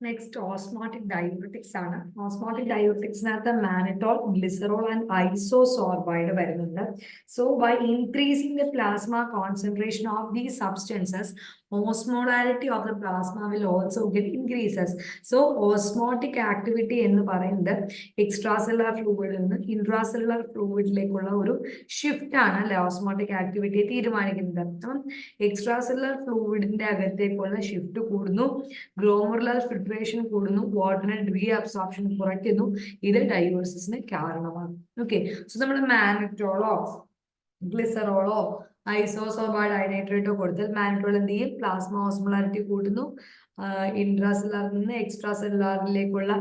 Next, osmotic diuretics ആണ്. Osmotic diureticsനകത്ത് mannitol, glycerol and isosorbide വരുന്നുണ്ട്. So by increasing the plasma concentration of these substances, osmolarity of the plasma will also get increases. So osmotic activity എന്ന് പറയുന്നത് extracellular ഫ്ലൂയിഡിൽ നിന്ന് intracellular ഫ്ലൂയിഡിലേക്കുള്ള ഒരു shift ആണ് അല്ലെ osmotic ആക്ടിവിറ്റിയെ തീരുമാനിക്കുന്നത്. അപ്പം എക്സ്ട്രാസെല്ലുലാർ ഫ്ലൂയിഡിന്റെ അകത്തേക്കുള്ള ഷിഫ്റ്റ് കൂടുന്നു, ഗ്ലോമറുലാർ ഫിൽട്രേഷൻ കൂടുന്നു, വാട്ടറിന്റെ റീഅബ്സോർപ്ഷൻ കുറയ്ക്കുന്നു. ഇത് ഡൈവേഴ്സിന് കാരണമാണ്. ഓക്കെ, സോ നമ്മൾ മാനിറ്റോളോ ഗ്ലിസറോളോ ഐസോസോർബൈഡ് ഡൈനൈട്രേറ്റോ കൊടുത്താൽ മാനിറ്റോൾ എന്ത് ചെയ്യും? പ്ലാസ്മ ഓസ്മോളാരിറ്റി കൂട്ടുന്നു, ഇൻട്രാസെല്ലുലാറിൽ നിന്ന് എക്സ്ട്രാ സെല്ലുലാറിലേക്കുള്ള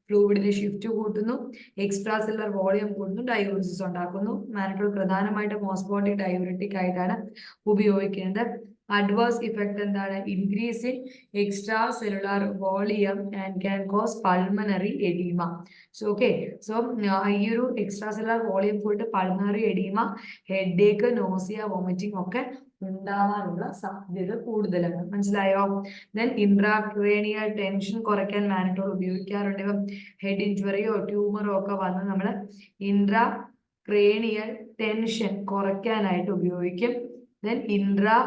ഫ്ലൂയിഡിന്റെ ഷിഫ്റ്റ് കൂട്ടുന്നു, എക്സ്ട്രാ സെല്ലുലാർ വോളിയം കൂട്ടുന്നു, ഡൈയൂറിസിസ് ഉണ്ടാക്കുന്നു. മാനിറ്റോൾ പ്രധാനമായിട്ടും ഓസ്മോട്ടിക് ഡൈയൂറിറ്റിക് ആയിട്ടാണ് ഉപയോഗിക്കുന്നത്. adverse effect എന്താണ്? increase in extracellular volume and can cause pulmonary edema. So okay, so ഈ ഒരു extracellular volume കൂട്ട് pulmonary edema, headache, nausea, vomiting ഒക്കെ ഉണ്ടാവാനുള്ള സാധ്യത കൂടുതലാണ്. മനസ്സിലായോ? ദെൻ ഇൻട്രാക്രേനിയൽ ടെൻഷൻ കുറയ്ക്കാൻ മാനിറ്റോൾ ഉപയോഗിക്കാറുണ്ട്. ഇപ്പം ഹെഡ് ഇഞ്ചുറിയോ ട്യൂമറോ ഒക്കെ വന്ന് നമ്മൾ ഇൻട്രാക്രേനിയൽ ടെൻഷൻ കുറയ്ക്കാനായിട്ട് ഉപയോഗിക്കും. ദെൻ ഇൻട്രാ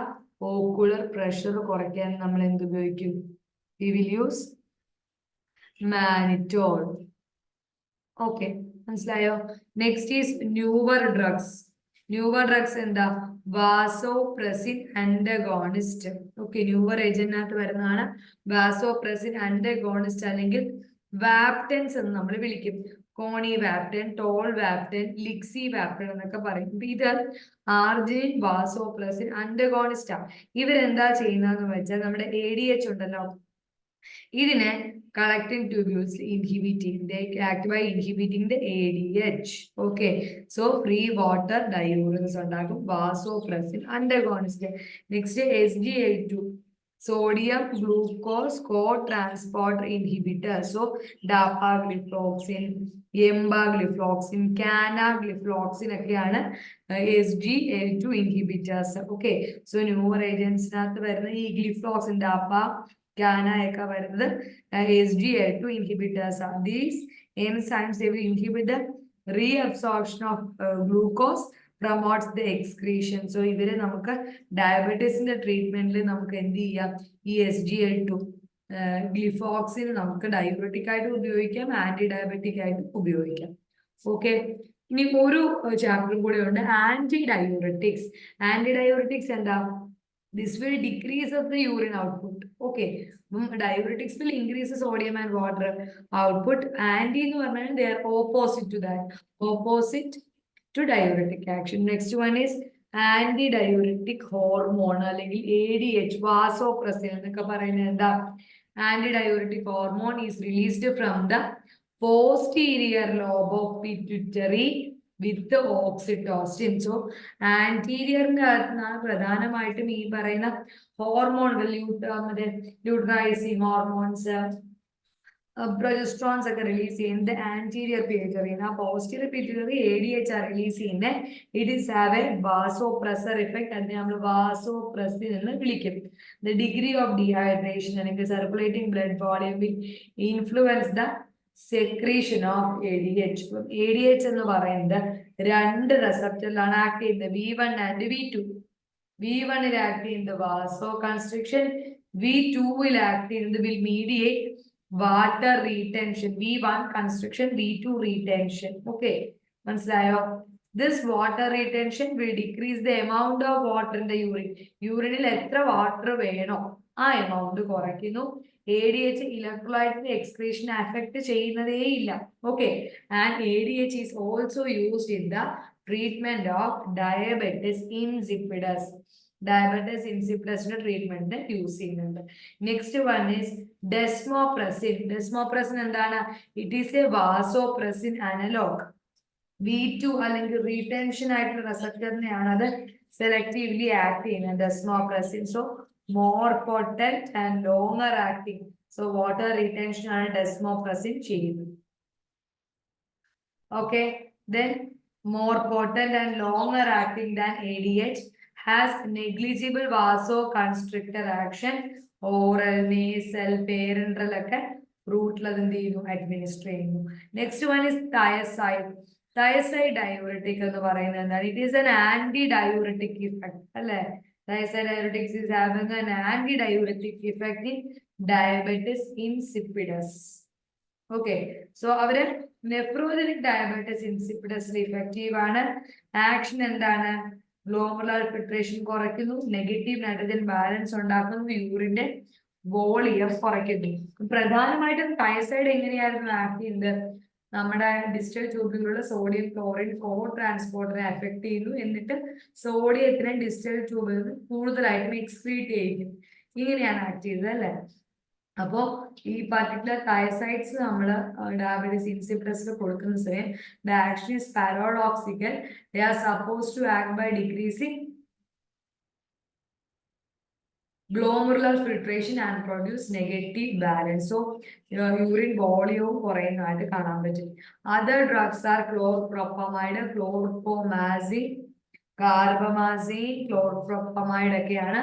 ഓക്കുലർ പ്രഷർ കുറയ്ക്കാൻ നമ്മൾ എന്ത് ഉപയോഗിക്കും? We will use mannitol. Okay, മനസ്സിലായോ? Next is newer drugs. Newer drugs എന്താ? Vasopressin antagonist. ഓക്കെ, ന്യൂവർ ഏജന്റിനകത്ത് വരുന്നതാണ് വാസോപ്രസിൻ ആന്റഗോണിസ്റ്റ് അല്ലെങ്കിൽ വാപ്റ്റൻസ് എന്ന് നമ്മൾ വിളിക്കും. കോണി വാപ്റ്റൻ, ടോൾ വാപ്റ്റൻ, ലിക്സി വാപ്റ്റൻ എന്നൊക്കെ പറയും. ഇത് ആർജിനിൻ വാസോപ്രസിൻ ആന്റഗോണിസ്റ്റ് ആണ്. ഇവരെന്താ ചെയ്യുന്നതെന്ന് വെച്ചാൽ നമ്മുടെ ADH ഉണ്ടല്ലോ, ഇതിനെ കളക്ടിങ് ട്യൂബ്യൂൾസ് ഇൻഹിബിറ്റ് ചെയ്യും. They act by inhibiting the ADH. Okay, so free water diurese ഉണ്ടാകും. Vasopressin antagonist. Next SGLT2, sodium glucose co-transporter inhibitor. So dapagliflozin, empagliflozin, canagliflozin ഒക്കെയാണ് SGLT2 inhibitors. Okay, so newer agents-നകത്ത് വരുന്ന ഈ ഗ്ലിഫ്ലോക്സിൻ, ഡാപ്പ, Gana ഒക്കെ വരുന്നത് SGLT2 inhibitors are. These enzymes, they will inhibit the reabsorption of glucose, promotes the excretion. So ഇവരെ നമുക്ക് ഡയബറ്റീസിന്റെ ട്രീറ്റ്മെന്റിൽ നമുക്ക് എന്ത് ചെയ്യാം? ഈ SGLT2 ഗ്ലിഫോക്സിൻ നമുക്ക് ഡയബറ്റിക് ആയിട്ട് ഉപയോഗിക്കാം, ആന്റി ഡയബറ്റിക് ആയിട്ട് ഉപയോഗിക്കാം. ഓക്കെ, ഇനി ഒരു ചാപ്റ്ററും കൂടെ ഉണ്ട്, ആന്റി ഡയോറിറ്റിക്സ്. ആന്റി ഡയോറിറ്റിക്സ് എന്താ? This will decrease of the urine output. Okay, diuretics will increase the sodium and water output. Anti എന്ന് പറഞ്ഞാൽ they are opposite to that, opposite to diuretic action. Next one is anti-diuretic hormone അല്ലെങ്കിൽ ADH, vasopressin എന്നൊക്കെ പറയുന്നത് എന്താ? Anti-diuretic hormone is released from the posterior lobe of pituitary with oxytocin. So ആന്റീരിയറിന്റെ അകത്താണ് പ്രധാനമായിട്ടും ഈ പറയുന്ന ഹോർമോണുകൾ, ലൂട്രൈസിങ് ഹോർമോൺസ്, പ്രൊജസ്ട്രോൺസ് ഒക്കെ റിലീസ് ചെയ്യുന്നത് ആന്റീരിയർ പിറ്റ്യൂട്ടറി. ആ പോസ്റ്റീരിയർ പിറ്റ്യൂട്ടറി ADH ആ റിലീസ് ചെയ്യുന്നത്. It is have a vasopressor effect. അതിനെ നമ്മൾ വാസോപ്രസിൻ എന്ന് വിളിക്കും. ദ ഡിഗ്രി ഓഫ് ഡീഹൈഡ്രേഷൻ അല്ലെങ്കിൽ circulating blood volume will influence the secretion of ADH. ADH എന്ന് പറയുന്നത് രണ്ട് റിസപ്റ്ററിലാണ് ആക്ട് ചെയ്യുന്നത്, V1 and V2. V1 act ചെയ്യുന്നത് വാസോ കൺസ്ട്രിക്ഷൻ, V2 ആക്ട് ചെയ്യുന്നത് will മീഡിയേറ്റ് water retention. V1 constriction, V2 retention. Okay, മനസ്സിലായോ? This water retention will decrease the amount of water in the urine. യൂറിനിൽ എത്ര water വേണോ ആ എമൗണ്ട് കുറയ്ക്കുന്നു. ADH ഇലക്ട്രോലൈറ്റിന്റെ excretion affect ചെയ്യുന്നതേ ഇല്ല. Okay, and ADH is also used in the treatment of diabetes insipidus. Diabetes ഇൻസിപ്പിഡസിന്റെ ട്രീറ്റ്മെന്റ് യൂസ് ചെയ്യുന്നുണ്ട്. Next one is desmopressin. Desmopressin എന്താണ്? It is a vasopressin analogue. V2 അല്ലെങ്കിൽ റീടെൻഷൻ ആയിട്ടുള്ള റിസപ്റ്ററിനെയാണ് അത് സെലക്റ്റീവ്ലി ആക്ട് ചെയ്യുന്നത്, desmopressin. So more potent and longer acting. So water retention ആണ് desmopressin ചെയ്യുന്നത്. Okay, then more potent and longer acting than ADH, has negligible vasoconstrictor action. Oral, nasal, parenteral ഒക്കെ റൂട്ടിൽ അത് എന്ത് ചെയ്യുന്നു, അഡ്മിനിസ്റ്റർ ചെയ്യുന്നു. Next one is thiazide. Thiazide diuretic എന്ന് പറയുന്നത് എന്താണ്? It is an anti diuretic effect അല്ലെ. Thiazide diuretics is having an anti diuretic effect in diabetes insipidus. Okay, so അവര് നെഫ്രോജനിക് ഡയബറ്റിസ് ഇൻസിപ്പിഡസിൽ ഇഫക്റ്റീവ് ആണ്. ആക്ഷൻ എന്താണ്? ഗ്ലോമറുലാർ ഫിൽട്രേഷൻ കുറയ്ക്കുന്നു, negative nitrogen balance ഉണ്ടാക്കുന്നു, യൂറിന്റെ വോളിയം കുറയ്ക്കുന്നു. പ്രധാനമായിട്ടും തയസൈഡ് എങ്ങനെയായിരുന്നു ആക്ട് ചെയ്യുന്നത്? നമ്മുടെ ഡിസ്റ്റൽ ട്യൂബിലുള്ള സോഡിയം ക്ലോറൈൻ കോ ട്രാൻസ്പോർട്ടറിനെ അഫക്ട് ചെയ്യുന്നു, എന്നിട്ട് സോഡിയത്തിനെ ഡിസ്റ്റൽ ട്യൂബിൽ നിന്ന് കൂടുതലായിട്ടും എക്സ്ക്രീറ്റ് ചെയ്യും. ഇങ്ങനെയാണ് ആക്ട് ചെയ്തത് അല്ലെ. അപ്പോ ഈ പർട്ടിക്കുലർ തയസൈഡ്സ് നമ്മൾ ഡയബറ്റീസ് ഇൻസിപ്പിഡസിൽ കൊടുക്കുന്ന സമയം the action is paradoxical. They are suppose to act by decreasing glomerular filtration and produce negative balance. So urine volume കുറയുന്നതായിട്ട് കാണാൻ പറ്റും. Other drugs are chlorpropamide, chlorpromazine, carbamazine, chlorpropamide ഒക്കെയാണ്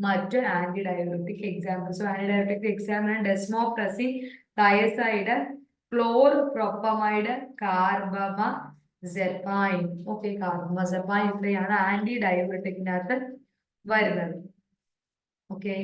മറ്റ് anti diabetic examples. So anti diabetic example desmopressin, thiazide, chlorpropamide, carbamazepine. Okay, carbamazepine ഇത്രയാണ് ആന്റി ഡയബറ്റിക്കിനകത്ത് വരുന്നത്. Okay.